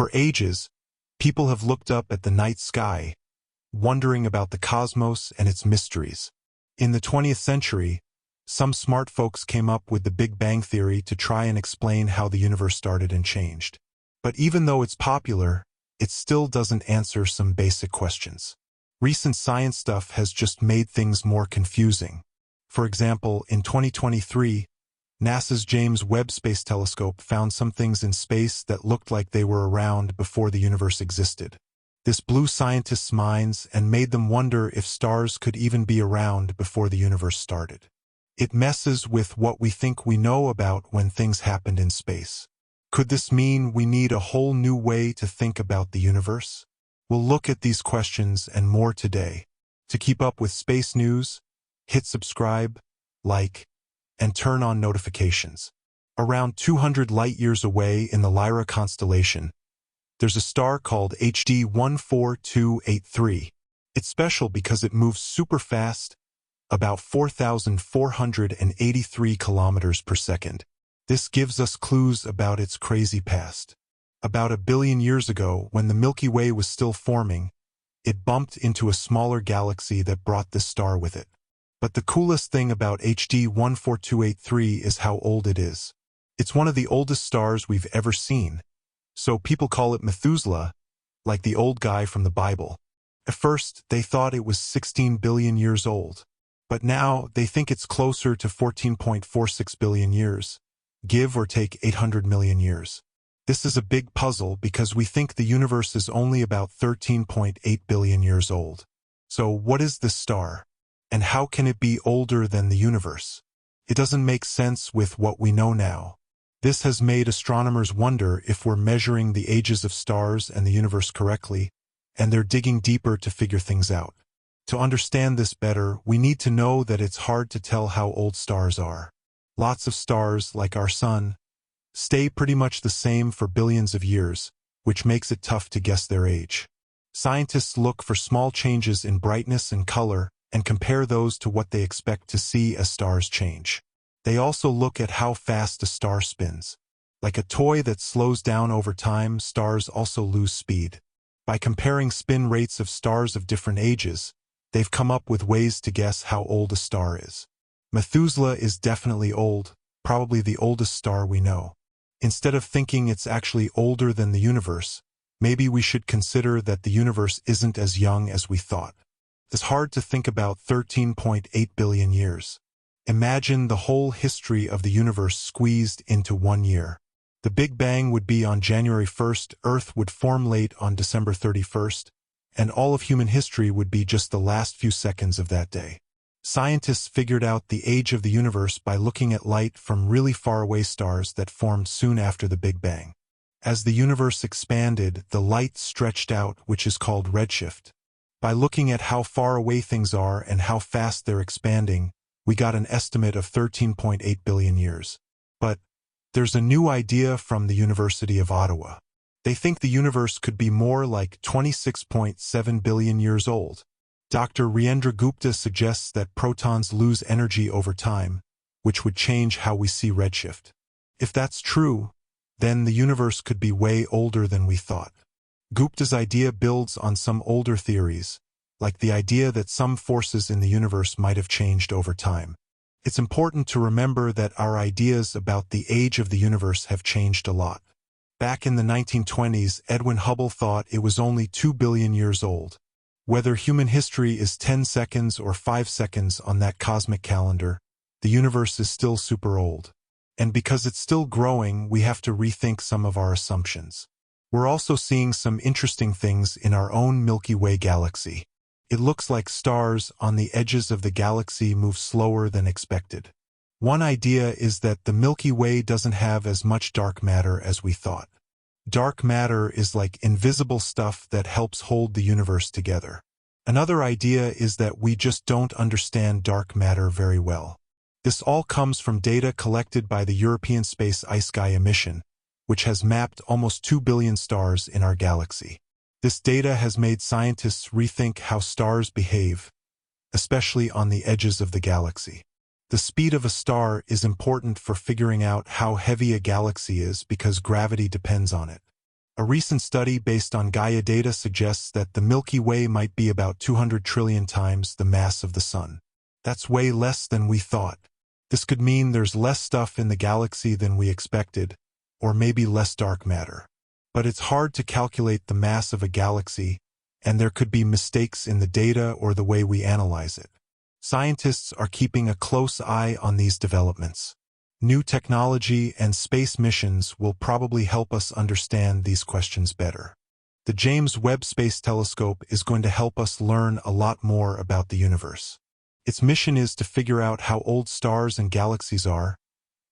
For ages, people have looked up at the night sky, wondering about the cosmos and its mysteries. In the 20th century, some smart folks came up with the Big Bang Theory to try and explain how the universe started and changed. But even though it's popular, it still doesn't answer some basic questions. Recent science stuff has just made things more confusing. For example, in 2023, NASA's James Webb Space Telescope found some things in space that looked like they were around before the universe existed. This blew scientists' minds and made them wonder if stars could even be around before the universe started. It messes with what we think we know about when things happened in space. Could this mean we need a whole new way to think about the universe? We'll look at these questions and more today. To keep up with space news, hit subscribe, like, and turn on notifications. Around 200 light-years away in the Lyra constellation, there's a star called HD 14283. It's special because it moves super fast, about 4,483 kilometers per second. This gives us clues about its crazy past. About 1 billion years ago, when the Milky Way was still forming, it bumped into a smaller galaxy that brought this star with it. But the coolest thing about HD 14283 is how old it is. It's one of the oldest stars we've ever seen, so people call it Methuselah, like the old guy from the Bible. At first, they thought it was 16 billion years old, but now they think it's closer to 14.46 billion years, give or take 800 million years. This is a big puzzle because we think the universe is only about 13.8 billion years old. So what is this star? And how can it be older than the universe? It doesn't make sense with what we know now. This has made astronomers wonder if we're measuring the ages of stars and the universe correctly, and they're digging deeper to figure things out. To understand this better, we need to know that it's hard to tell how old stars are. Lots of stars, like our sun, stay pretty much the same for billions of years, which makes it tough to guess their age. Scientists look for small changes in brightness and color and compare those to what they expect to see as stars change. They also look at how fast a star spins. Like a toy that slows down over time, stars also lose speed. By comparing spin rates of stars of different ages, they've come up with ways to guess how old a star is. Methuselah is definitely old, probably the oldest star we know. Instead of thinking it's actually older than the universe, maybe we should consider that the universe isn't as young as we thought. It's hard to think about 13.8 billion years. Imagine the whole history of the universe squeezed into 1 year. The Big Bang would be on January 1st, Earth would form late on December 31st, and all of human history would be just the last few seconds of that day. Scientists figured out the age of the universe by looking at light from really far-away stars that formed soon after the Big Bang. As the universe expanded, the light stretched out, which is called redshift. By looking at how far away things are and how fast they're expanding, we got an estimate of 13.8 billion years. But there's a new idea from the University of Ottawa. They think the universe could be more like 26.7 billion years old. Dr. Rajendra Gupta suggests that protons lose energy over time, which would change how we see redshift. If that's true, then the universe could be way older than we thought. Gupta's idea builds on some older theories, like the idea that some forces in the universe might have changed over time. It's important to remember that our ideas about the age of the universe have changed a lot. Back in the 1920s, Edwin Hubble thought it was only 2 billion years old. Whether human history is 10 seconds or 5 seconds on that cosmic calendar, the universe is still super old. And because it's still growing, we have to rethink some of our assumptions. We're also seeing some interesting things in our own Milky Way galaxy. It looks like stars on the edges of the galaxy move slower than expected. One idea is that the Milky Way doesn't have as much dark matter as we thought. Dark matter is like invisible stuff that helps hold the universe together. Another idea is that we just don't understand dark matter very well. This all comes from data collected by the European Space IceSky mission, which has mapped almost 2 billion stars in our galaxy. This data has made scientists rethink how stars behave, especially on the edges of the galaxy. The speed of a star is important for figuring out how heavy a galaxy is because gravity depends on it. A recent study based on Gaia data suggests that the Milky Way might be about 200 trillion times the mass of the Sun. That's way less than we thought. This could mean there's less stuff in the galaxy than we expected, or maybe less dark matter. But it's hard to calculate the mass of a galaxy, and there could be mistakes in the data or the way we analyze it. Scientists are keeping a close eye on these developments. New technology and space missions will probably help us understand these questions better. The James Webb Space Telescope is going to help us learn a lot more about the universe. Its mission is to figure out how old stars and galaxies are,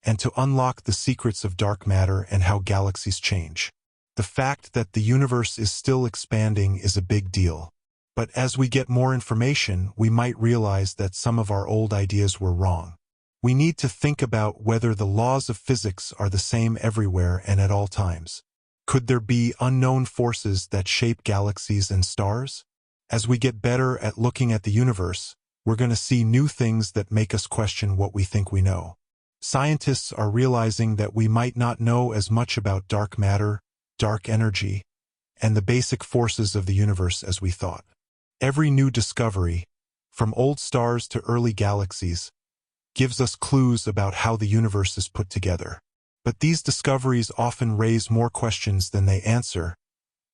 and to unlock the secrets of dark matter and how galaxies change. The fact that the universe is still expanding is a big deal. But as we get more information, we might realize that some of our old ideas were wrong. We need to think about whether the laws of physics are the same everywhere and at all times. Could there be unknown forces that shape galaxies and stars? As we get better at looking at the universe, we're going to see new things that make us question what we think we know. Scientists are realizing that we might not know as much about dark matter, dark energy, and the basic forces of the universe as we thought. Every new discovery, from old stars to early galaxies, gives us clues about how the universe is put together. But these discoveries often raise more questions than they answer,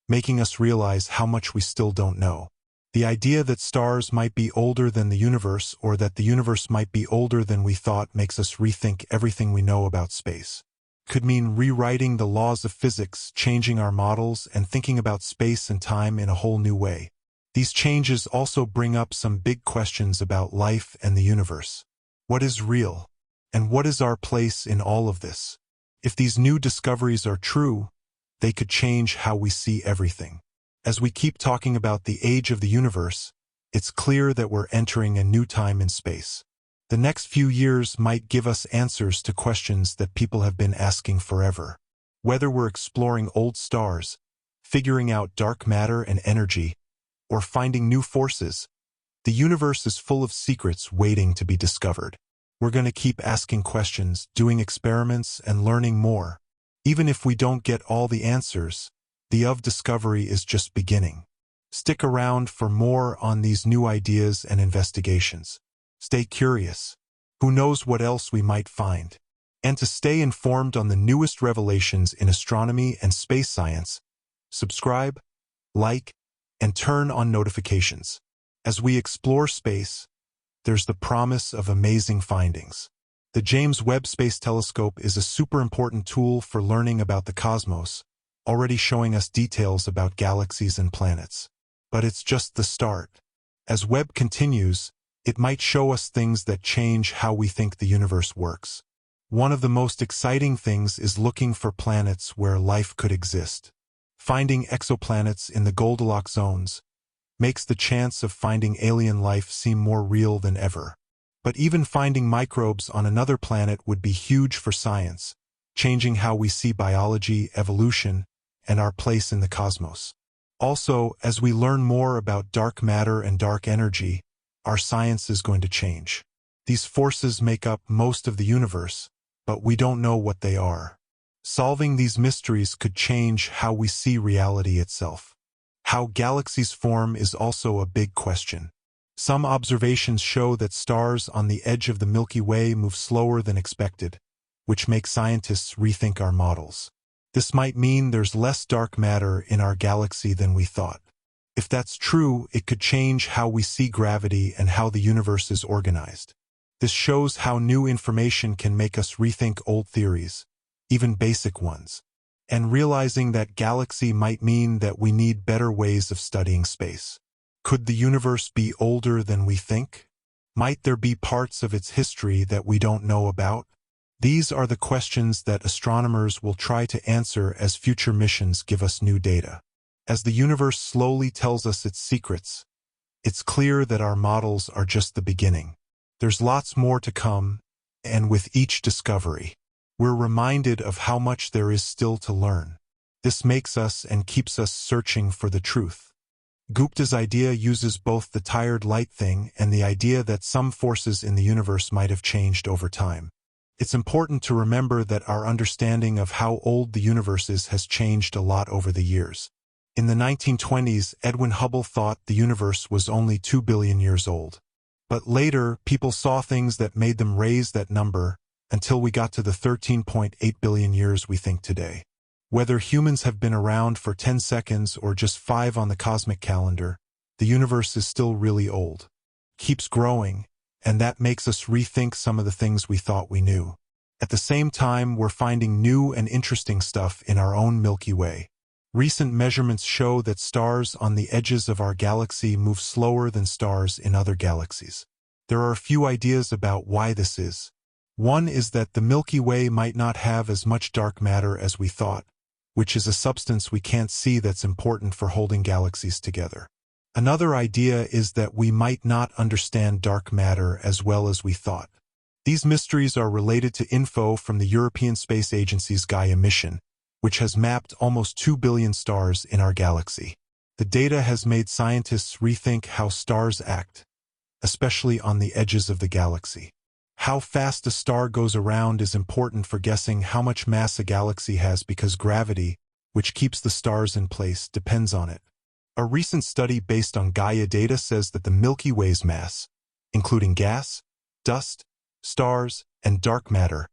making us realize how much we still don't know. The idea that stars might be older than the universe or that the universe might be older than we thought makes us rethink everything we know about space. Could mean rewriting the laws of physics, changing our models, and thinking about space and time in a whole new way. These changes also bring up some big questions about life and the universe. What is real? And what is our place in all of this? If these new discoveries are true, they could change how we see everything. As we keep talking about the age of the universe, it's clear that we're entering a new time in space. The next few years might give us answers to questions that people have been asking forever. Whether we're exploring old stars, figuring out dark matter and energy, or finding new forces, the universe is full of secrets waiting to be discovered. We're going to keep asking questions, doing experiments, and learning more. Even if we don't get all the answers, the discovery is just beginning. Stick around for more on these new ideas and investigations. Stay curious. Who knows what else we might find? And to stay informed on the newest revelations in astronomy and space science, subscribe, like, and turn on notifications. As we explore space, there's the promise of amazing findings. The James Webb Space Telescope is a super important tool for learning about the cosmos, already showing us details about galaxies and planets. But it's just the start. As Webb continues, it might show us things that change how we think the universe works. One of the most exciting things is looking for planets where life could exist. Finding exoplanets in the Goldilocks zones makes the chance of finding alien life seem more real than ever. But even finding microbes on another planet would be huge for science, changing how we see biology, evolution, and our place in the cosmos. Also, as we learn more about dark matter and dark energy, our science is going to change. These forces make up most of the universe, but we don't know what they are. Solving these mysteries could change how we see reality itself. How galaxies form is also a big question. Some observations show that stars on the edge of the Milky Way move slower than expected, which makes scientists rethink our models. This might mean there's less dark matter in our galaxy than we thought. If that's true, it could change how we see gravity and how the universe is organized. This shows how new information can make us rethink old theories, even basic ones. And realizing that galaxy might mean that we need better ways of studying space. Could the universe be older than we think? Might there be parts of its history that we don't know about? These are the questions that astronomers will try to answer as future missions give us new data. As the universe slowly tells us its secrets, it's clear that our models are just the beginning. There's lots more to come, and with each discovery, we're reminded of how much there is still to learn. This makes us and keeps us searching for the truth. Gupta's idea uses both the tired light thing and the idea that some forces in the universe might have changed over time. It's important to remember that our understanding of how old the universe is has changed a lot over the years. In the 1920s, Edwin Hubble thought the universe was only 2 billion years old. But later, people saw things that made them raise that number until we got to the 13.8 billion years we think today. Whether humans have been around for 10 seconds or just 5 on the cosmic calendar, the universe is still really old. Keeps growing, and that makes us rethink some of the things we thought we knew. At the same time, we're finding new and interesting stuff in our own Milky Way. Recent measurements show that stars on the edges of our galaxy move slower than stars in other galaxies. There are a few ideas about why this is. One is that the Milky Way might not have as much dark matter as we thought, which is a substance we can't see that's important for holding galaxies together. Another idea is that we might not understand dark matter as well as we thought. These mysteries are related to info from the European Space Agency's Gaia mission, which has mapped almost 2 billion stars in our galaxy. The data has made scientists rethink how stars act, especially on the edges of the galaxy. How fast a star goes around is important for guessing how much mass a galaxy has because gravity, which keeps the stars in place, depends on it. A recent study based on Gaia data says that the Milky Way's mass, including gas, dust, stars, and dark matter,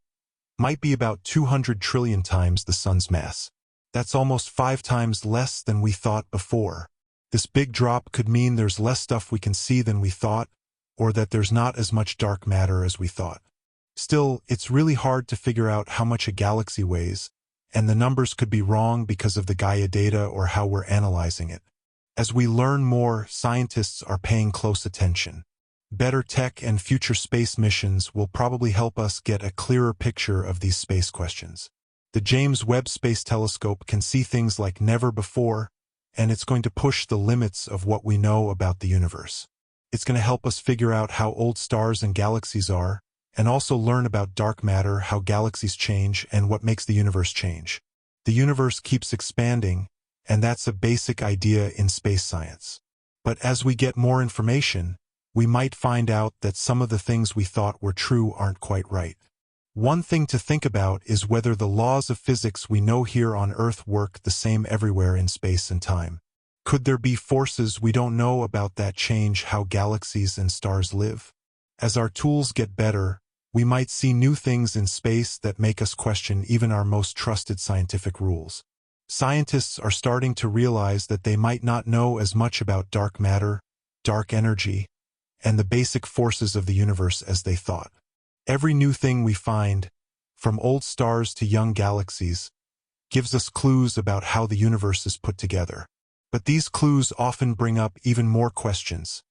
might be about 200 trillion times the Sun's mass. That's almost 5 times less than we thought before. This big drop could mean there's less stuff we can see than we thought, or that there's not as much dark matter as we thought. Still, it's really hard to figure out how much a galaxy weighs, and the numbers could be wrong because of the Gaia data or how we're analyzing it. As we learn more, scientists are paying close attention. Better tech and future space missions will probably help us get a clearer picture of these space questions. The James Webb Space Telescope can see things like never before, and it's going to push the limits of what we know about the universe. It's going to help us figure out how old stars and galaxies are, and also learn about dark matter, how galaxies change, and what makes the universe change. The universe keeps expanding, and that's a basic idea in space science. But as we get more information, we might find out that some of the things we thought were true aren't quite right. One thing to think about is whether the laws of physics we know here on Earth work the same everywhere in space and time. Could there be forces we don't know about that change how galaxies and stars live? As our tools get better, we might see new things in space that make us question even our most trusted scientific rules. Scientists are starting to realize that they might not know as much about dark matter, dark energy, and the basic forces of the universe as they thought. Every new thing we find, from old stars to young galaxies, gives us clues about how the universe is put together. But these clues often bring up even more questions,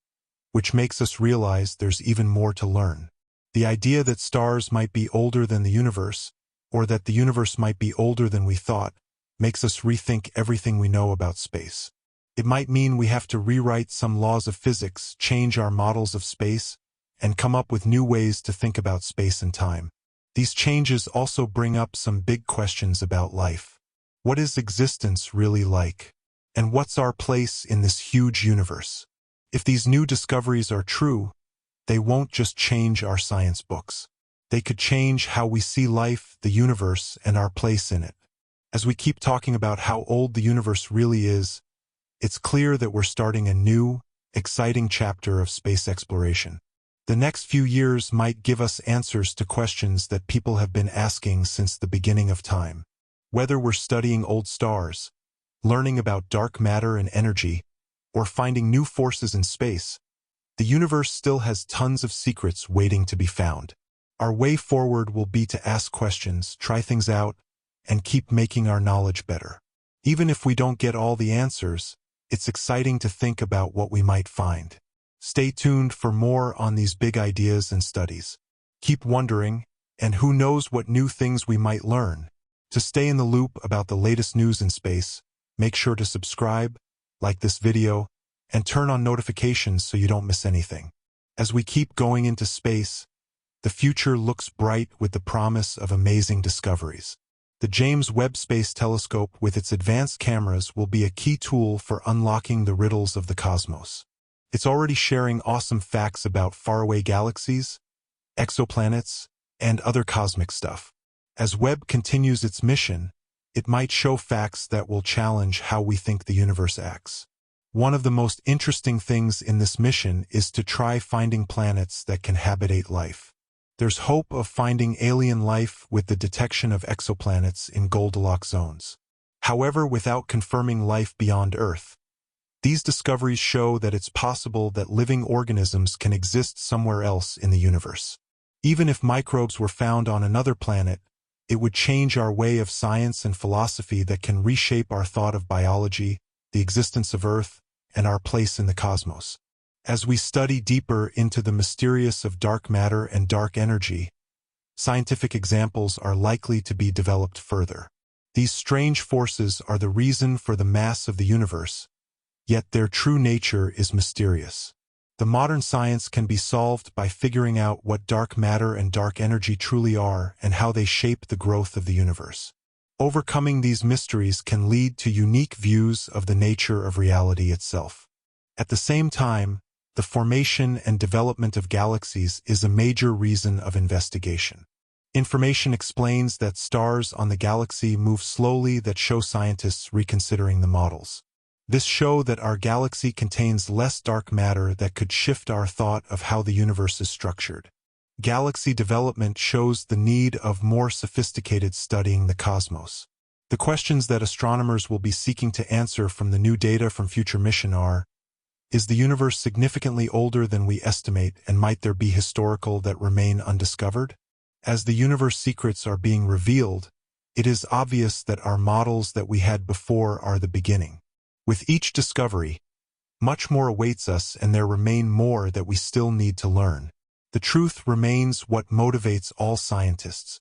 which makes us realize there's even more to learn. The idea that stars might be older than the universe, or that the universe might be older than we thought, makes us rethink everything we know about space. It might mean we have to rewrite some laws of physics, change our models of space, and come up with new ways to think about space and time. These changes also bring up some big questions about life. What is existence really like? And what's our place in this huge universe? If these new discoveries are true, they won't just change our science books. They could change how we see life, the universe, and our place in it. As we keep talking about how old the universe really is, it's clear that we're starting a new, exciting chapter of space exploration. The next few years might give us answers to questions that people have been asking since the beginning of time. Whether we're studying old stars, learning about dark matter and energy, or finding new forces in space, the universe still has tons of secrets waiting to be found. Our way forward will be to ask questions, try things out, and keep making our knowledge better. Even if we don't get all the answers, it's exciting to think about what we might find. Stay tuned for more on these big ideas and studies. Keep wondering, and who knows what new things we might learn. To stay in the loop about the latest news in space, make sure to subscribe, like this video, and turn on notifications so you don't miss anything. As we keep going into space, the future looks bright with the promise of amazing discoveries. The James Webb Space Telescope with its advanced cameras will be a key tool for unlocking the riddles of the cosmos. It's already sharing awesome facts about faraway galaxies, exoplanets, and other cosmic stuff. As Webb continues its mission, it might show facts that will challenge how we think the universe acts. One of the most interesting things in this mission is to try finding planets that can habitate life. There's hope of finding alien life with the detection of exoplanets in Goldilocks zones. However, without confirming life beyond Earth, these discoveries show that it's possible that living organisms can exist somewhere else in the universe. Even if microbes were found on another planet, it would change our way of science and philosophy that can reshape our thought of biology, the existence of Earth, and our place in the cosmos. As we study deeper into the mysterious of dark matter and dark energy, scientific examples are likely to be developed further. These strange forces are the reason for the mass of the universe, yet their true nature is mysterious. The modern science can be solved by figuring out what dark matter and dark energy truly are and how they shape the growth of the universe. Overcoming these mysteries can lead to unique views of the nature of reality itself. At the same time, the formation and development of galaxies is a major reason of investigation. Information explains that stars on the galaxy move slowly that show scientists reconsidering the models. This shows that our galaxy contains less dark matter that could shift our thought of how the universe is structured. Galaxy development shows the need of more sophisticated studying the cosmos. The questions that astronomers will be seeking to answer from the new data from future mission are: is the universe significantly older than we estimate, and might there be historical that remain undiscovered? As the universe secrets are being revealed, it is obvious that our models that we had before are the beginning. With each discovery, much more awaits us, and there remain more that we still need to learn. The truth remains what motivates all scientists.